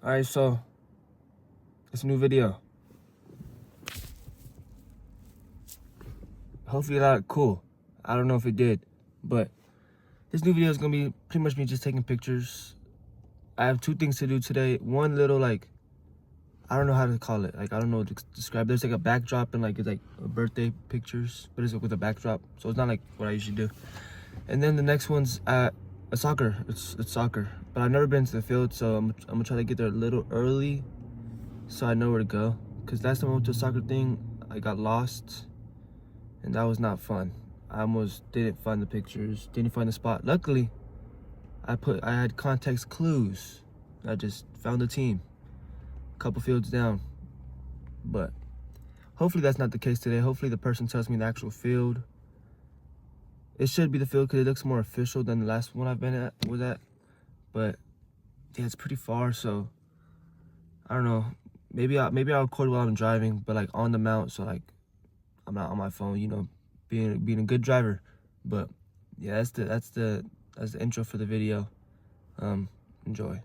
Alright, so it's a new video. Hopefully that cool. I don't know if it did, but this new video is gonna be pretty much me just taking pictures. I have two things to do today. One little, like, I don't know how to call it. Like, I don't know what to describe. There's like a backdrop and like it's like birthday pictures, but it's with a backdrop, so it's not like what I usually do. And then the next one's at a soccer. It's soccer, but I've never been to the field, so I'm gonna try to get there a little early so I know where to go. Cause last time I went to a soccer thing, I got lost, and that was not fun. I almost didn't find the pictures, didn't find the spot. Luckily, I had context clues. I just found the team, a couple fields down. But hopefully that's not the case today. Hopefully the person tells me the actual field. It should be the field because it looks more official than the last one I've been at. But yeah, it's pretty far, so I don't know. Maybe I'll record while I'm driving, but like on the mount, so like I'm not on my phone, you know, being a good driver. But yeah, that's the intro for the video. Enjoy.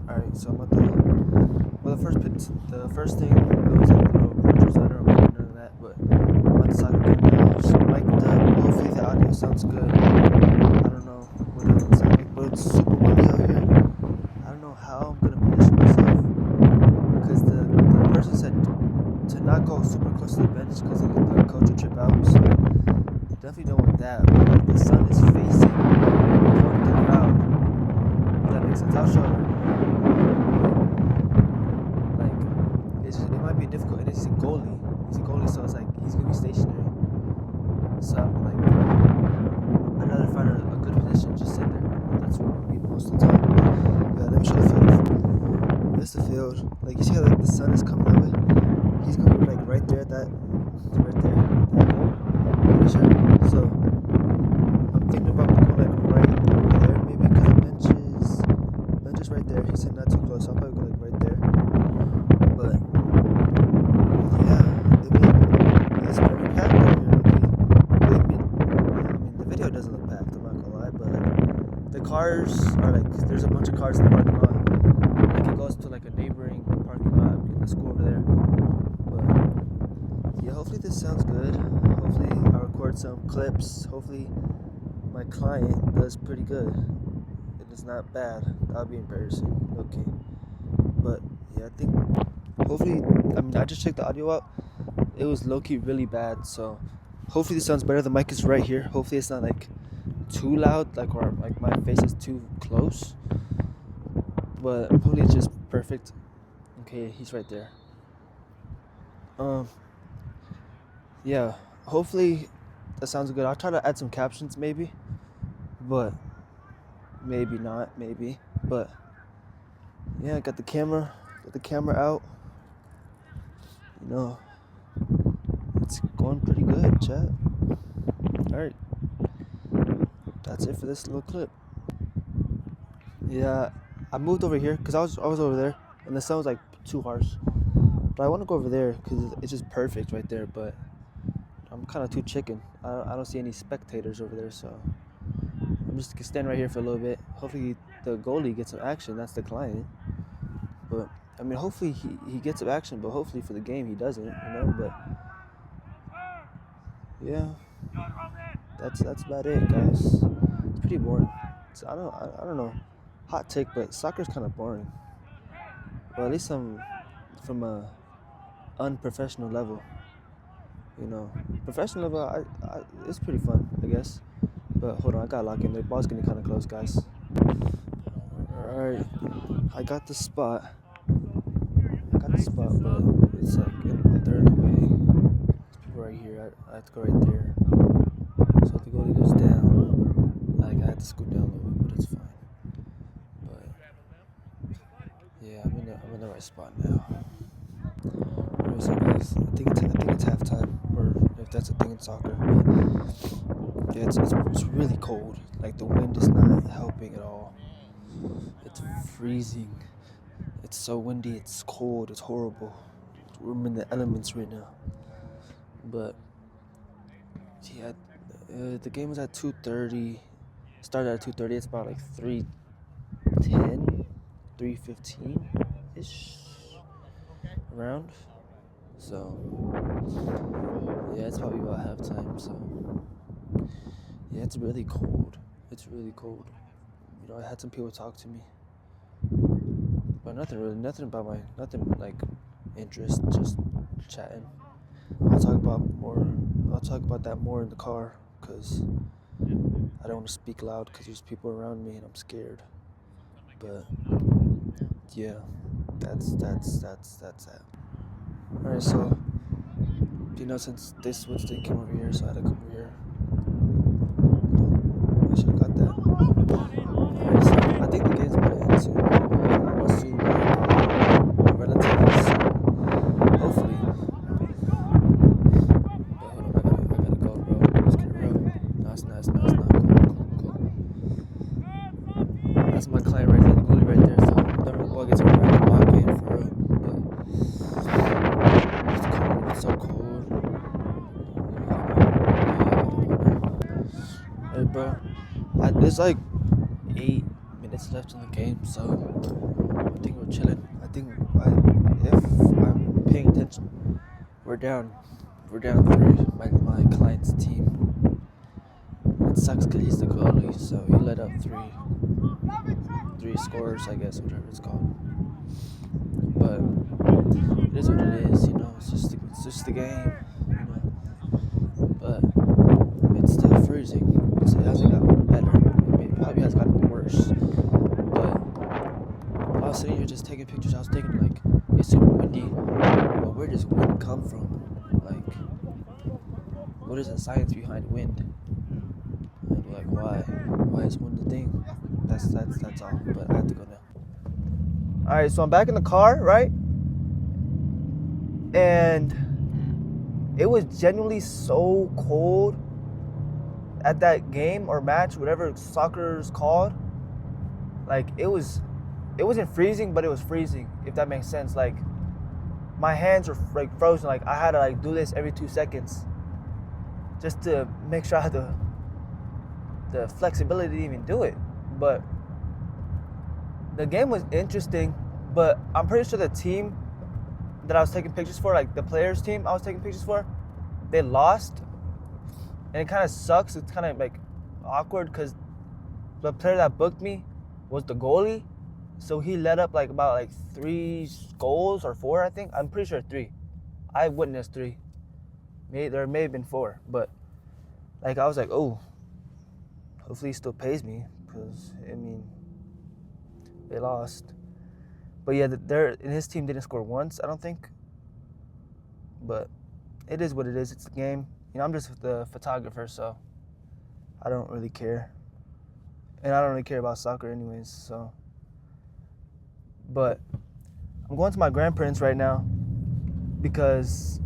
All right, so I'm at the first thing was like the portraits. I don't know none of that, but I'm at the soccer game now. Just mic'd up. Hopefully the audio sounds good. I don't know what it would sound like, but it's super windy out here. I don't know how I'm gonna position myself because the person said to not go super close to the bench because the coach will trip out. So definitely don't want that. But like the sun is facing toward the crowd. If that makes sense. I'll show you. It might be difficult, and he's a goalie. So it's like he's gonna be stationary. So I'm like, I'd rather find a good position, just sit there. That's where I'll be most of the time. Yeah, let me show the field. That's the field. Like you see how like the sun is coming that way? He's gonna be like right there at that, right there, that goal. Pretty sure. So I'm thinking about going like right over there, maybe because the bench is right there. He said not too close. So I'll probably go like right there. But it's very packed over here. I mean, the video doesn't look packed, I'm not gonna lie, but like, the cars are like, there's a bunch of cars in the parking lot. Like, it goes to like a neighboring parking lot in the school over there. But yeah, hopefully this sounds good. Hopefully I record some clips. Hopefully my client does pretty good. It is not bad. That'll be embarrassing. Okay. But yeah, I think hopefully, I mean, I just checked the audio out. It was low-key really bad, so hopefully this sounds better. The mic is right here. Hopefully it's not like too loud, like, or like my face is too close, but hopefully it's just perfect. Okay, he's right there. Yeah, hopefully that sounds good. I'll try to add some captions maybe, but maybe not, maybe. But yeah, I got the camera out, you know. It's going pretty good, chat. Alright, that's it for this little clip. Yeah, I moved over here because I was over there and the sun was like too harsh. But I want to go over there because it's just perfect right there. But I'm kind of too chicken. I don't see any spectators over there, so I'm just gonna stand right here for a little bit. Hopefully the goalie gets some action. That's the client. But I mean, hopefully he gets some action. But hopefully for the game he doesn't, you know. But yeah, that's about it, guys. It's pretty boring. I don't know, hot take, but soccer's kind of boring. Well, at least I'm from a unprofessional level. You know, professional level, it's pretty fun, I guess. But hold on, I gotta lock in. The ball's getting kind of close, guys. All right, I got the spot. But it's like they're in the way. There's people right here. I have to go right there. So if the goalie goes down, like I have to scoot down a little bit, but it's fine. But yeah, I'm in the right spot now. What's up, guys? I think it's halftime, or if that's a thing in soccer. But yeah, it's really cold. Like the wind is not helping at all. It's freezing. It's so windy. It's cold. It's horrible. I'm in the elements right now. But yeah, the game was at 2:30. Started at 2:30. It's about like 3:10, 3:15. ish around. So yeah, it's probably about halftime. So yeah, it's really cold. It's really cold. You know, I had some people talk to me, but nothing about nothing like interest. Just chatting. I'll talk about more. I'll talk about that more in the car, cause I don't want to speak loud, cause there's people around me and I'm scared. But yeah, that's that. All right, so you know, since this switch thing came over here, so I had to come over here. I should have got that. Alright, so I think the game's about to end soon. Well, soon, relatively soon. Hopefully. But hold on, I gotta go, bro. Let's get it real. Nice. Cool. That's my client right there, the goalie right there. So whenever the ball gets over, I gotta lock in for real. But it's cold. It's so cold. Hey, bro. There's like 8 minutes left in the game, so I think we're chilling. If I'm paying attention, we're down 3. My client's team. It sucks because he's the goalie, so he let up three scores, I guess, whatever it's called. But it is what it is, you know. It's just the game, you know. But it's still freezing. It hasn't gotten better. It probably has gotten worse. But I was sitting here just taking pictures. I was thinking, like, it's super windy, but where does wind come from? Like, what is the science behind wind? And like, why is wind a thing? That's all. But I have to go now. All right, so I'm back in the car, right? And it was genuinely so cold at that game or match, whatever soccer is called. Like, it wasn't freezing, but it was freezing, if that makes sense. Like, my hands were like frozen. Like, I had to like do this every 2 seconds just to make sure I had the flexibility to even do it. But the game was interesting, but I'm pretty sure the team that I was taking pictures for, like the players team I was taking pictures for, they lost. And it kind of sucks. It's kind of like awkward because the player that booked me was the goalie. So he let up like about like 3 goals or 4, I think. I'm pretty sure 3. I witnessed 3. There may have been 4, but like I was like, oh, hopefully he still pays me, because I mean, they lost. But yeah, his team didn't score once, I don't think. But it is what it is. It's the game. You know, I'm just the photographer, so I don't really care. And I don't really care about soccer anyways, so. But I'm going to my grandparents right now because,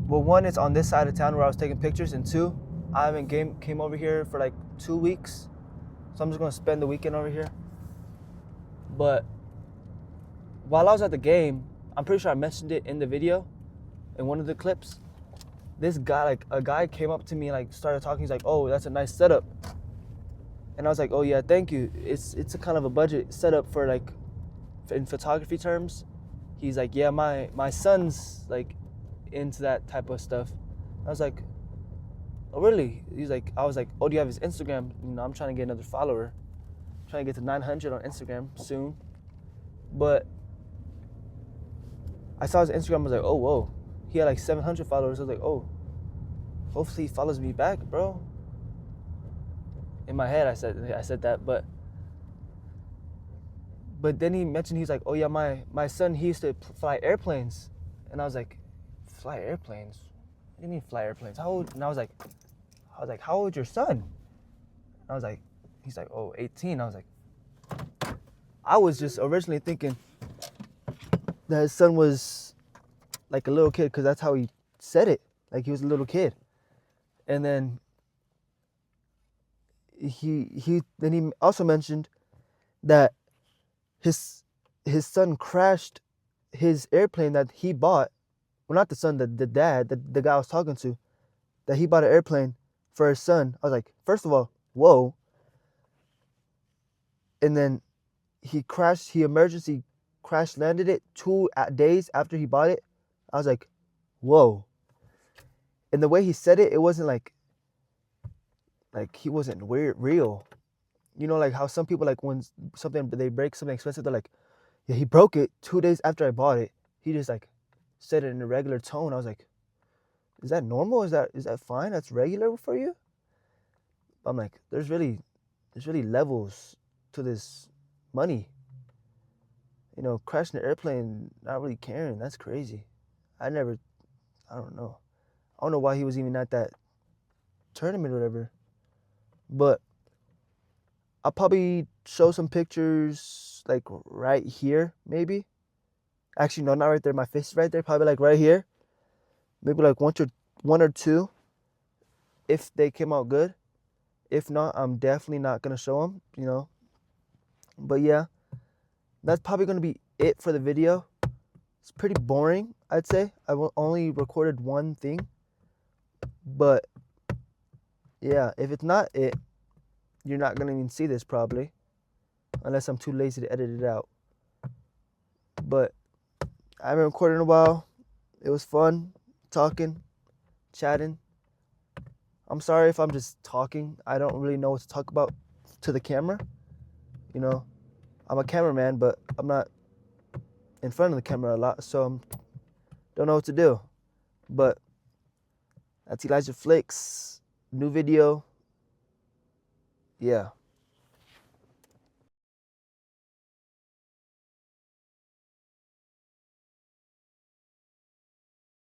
well, 1, it's on this side of town where I was taking pictures, and 2, I haven't came over here for like 2 weeks. So I'm just going to spend the weekend over here. But while I was at the game, I'm pretty sure I mentioned it in the video, in one of the clips. This guy, like a guy came up to me and like started talking. He's like, oh, that's a nice setup. And I was like, oh yeah, thank you. It's a kind of a budget setup for like, in photography terms. He's like, yeah, my son's like into that type of stuff. I was like, oh really? I was like, oh, do you have his Instagram? You know, I'm trying to get another follower. I'm trying to get to 900 on Instagram soon. But I saw his Instagram, I was like, oh, whoa. He had like 700 followers. I was like, oh, hopefully he follows me back, bro. In my head, I said that, but then he mentioned, he's like, oh yeah, my son, he used to fly airplanes. And I was like, fly airplanes? What do you mean fly airplanes? How old? And I was like, how old's your son? I was like, he's like, oh, 18. I was like, I was just originally thinking that his son was like a little kid, because that's how he said it. Like he was a little kid. And then he also mentioned that his son crashed his airplane that he bought. Well, not the son, the dad, the guy I was talking to, that he bought an airplane for his son. I was like, first of all, whoa. And then he emergency crash landed it 2 days after he bought it, I was like, whoa. And the way he said it, it wasn't like he wasn't real. You know, like how some people, like when something they break something expensive, they're like, yeah, he broke it 2 days after I bought it. He just like said it in a regular tone. I was like, is that normal? Is that fine? That's regular for you? I'm like, there's really levels to this money. You know, crashing an airplane, not really caring. That's crazy. I don't know. I don't know why he was even at that tournament or whatever. But I'll probably show some pictures like right here, maybe. Actually, no, not right there. My face is right there. Probably like right here. Maybe like one or two if they came out good. If not, I'm definitely not going to show them, you know. But yeah, that's probably going to be it for the video. It's pretty boring, I'd say. I only recorded one thing. But yeah, if it's not it, you're not going to even see this probably. Unless I'm too lazy to edit it out. But I haven't recorded in a while. It was fun talking, chatting. I'm sorry if I'm just talking. I don't really know what to talk about to the camera. You know, I'm a cameraman, but I'm not in front of the camera a lot, so I don't know what to do. But that's Elijah Flicks. New video. Yeah.